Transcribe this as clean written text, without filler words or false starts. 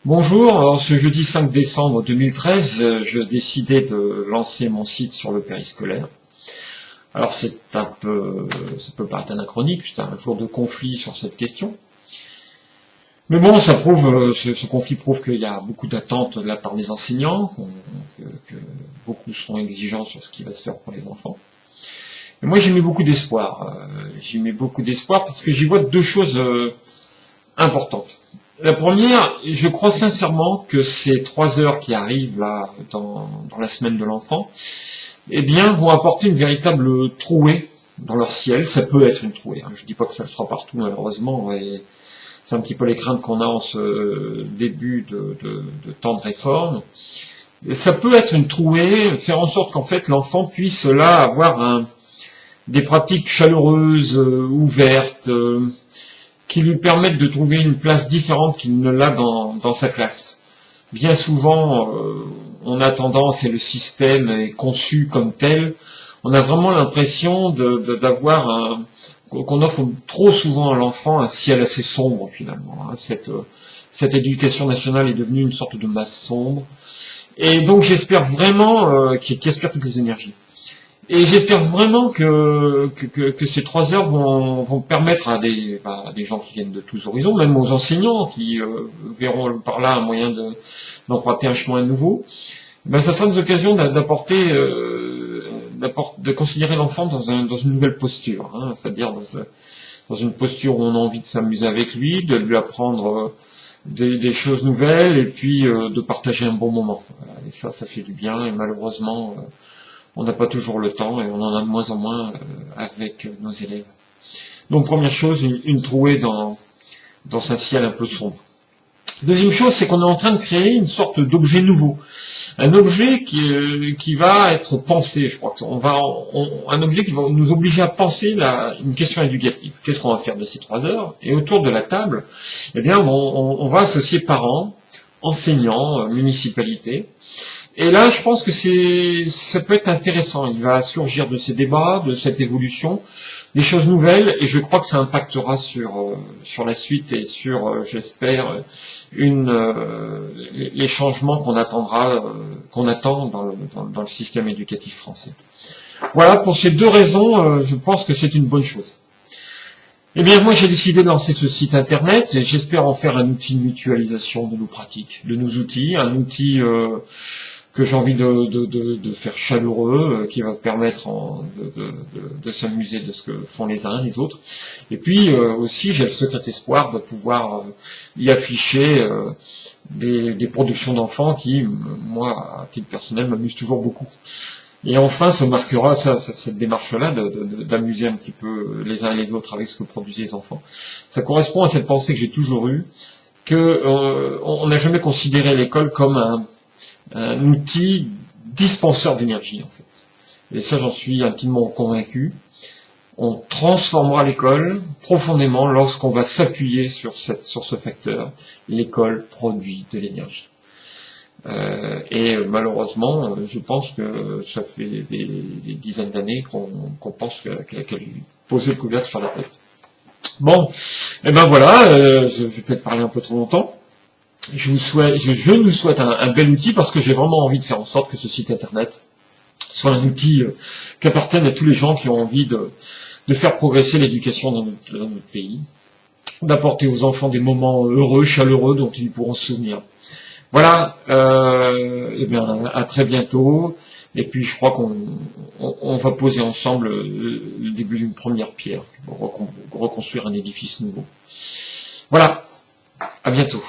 Bonjour, alors ce jeudi 5 décembre 2013, je décidais de lancer mon site sur le périscolaire. Alors ça peut paraître anachronique, c'est un jour de conflit sur cette question. Mais bon, ce conflit prouve qu'il y a beaucoup d'attentes de la part des enseignants, que beaucoup sont exigeants sur ce qui va se faire pour les enfants. Et moi j'y mets beaucoup d'espoir. J'y mets beaucoup d'espoir parce que j'y vois deux choses importantes. La première, je crois sincèrement que ces 3 heures qui arrivent là dans la semaine de l'enfant, eh bien, vont apporter une véritable trouée dans leur ciel. Ça peut être une trouée. Je dis pas que ça le sera partout malheureusement, et c'est un petit peu les craintes qu'on a en ce début de temps de réforme. Et ça peut être une trouée, faire en sorte qu'en fait l'enfant puisse là avoir des pratiques chaleureuses, ouvertes, qui lui permettent de trouver une place différente qu'il ne l'a dans sa classe. Bien souvent, on a tendance, et le système est conçu comme tel, on a vraiment l'impression d'avoir qu'on offre trop souvent à l'enfant un ciel assez sombre finalement. Cette éducation nationale est devenue une sorte de masse sombre. Et donc j'espère vraiment qu'il aspire toutes les énergies. Et j'espère vraiment que ces 3 heures vont permettre à des gens qui viennent de tous horizons, même aux enseignants qui verront par là un moyen d'emprunter un chemin nouveau. Ça sera une occasion de considérer l'enfant dans une nouvelle posture, c'est-à-dire dans une posture où on a envie de s'amuser avec lui, de lui apprendre des choses nouvelles et puis de partager un bon moment. Et ça fait du bien et malheureusement on n'a pas toujours le temps et on en a de moins en moins avec nos élèves. Donc première chose, une trouée dans un ciel un peu sombre. Deuxième chose, c'est qu'on est en train de créer une sorte d'objet nouveau. Un objet qui va être pensé, je crois. Un objet qui va nous obliger à penser une question éducative. Qu'est-ce qu'on va faire de ces 3 heures? Et autour de la table, eh bien, on va associer parents, enseignants, municipalités. Et là, je pense que ça peut être intéressant. Il va surgir de ces débats, de cette évolution, des choses nouvelles, et je crois que ça impactera sur la suite et sur, j'espère, les changements qu'on attend dans le système éducatif français. Voilà, pour ces deux raisons, je pense que c'est une bonne chose. Eh bien, moi, j'ai décidé de lancer ce site internet et j'espère en faire un outil de mutualisation de nos pratiques, de nos outils, un outil que j'ai envie de faire chaleureux, qui va permettre de s'amuser de ce que font les uns les autres. Et puis aussi, j'ai le secret espoir de pouvoir y afficher des productions d'enfants qui, moi, à titre personnel, m'amusent toujours beaucoup. Et enfin, ça marquera cette démarche-là d'amuser un petit peu les uns et les autres avec ce que produisent les enfants. Ça correspond à cette pensée que j'ai toujours eue, que on n'a jamais considéré l'école comme un outil dispenseur d'énergie, en fait. Et ça, j'en suis intimement convaincu. On transformera l'école profondément lorsqu'on va s'appuyer sur ce facteur. L'école produit de l'énergie. Et malheureusement, je pense que ça fait des dizaines d'années qu'on pense qu'elle lui posait le couvercle sur la tête. Bon, et ben voilà, je vais peut-être parler un peu trop longtemps. Je nous souhaite un bel outil parce que j'ai vraiment envie de faire en sorte que ce site internet soit un outil qui appartienne à tous les gens qui ont envie de faire progresser l'éducation dans notre pays, d'apporter aux enfants des moments heureux, chaleureux dont ils pourront se souvenir. Voilà, et bien à très bientôt. Et puis je crois qu'on va poser ensemble le début d'une première pierre pour reconstruire un édifice nouveau. Voilà, à bientôt.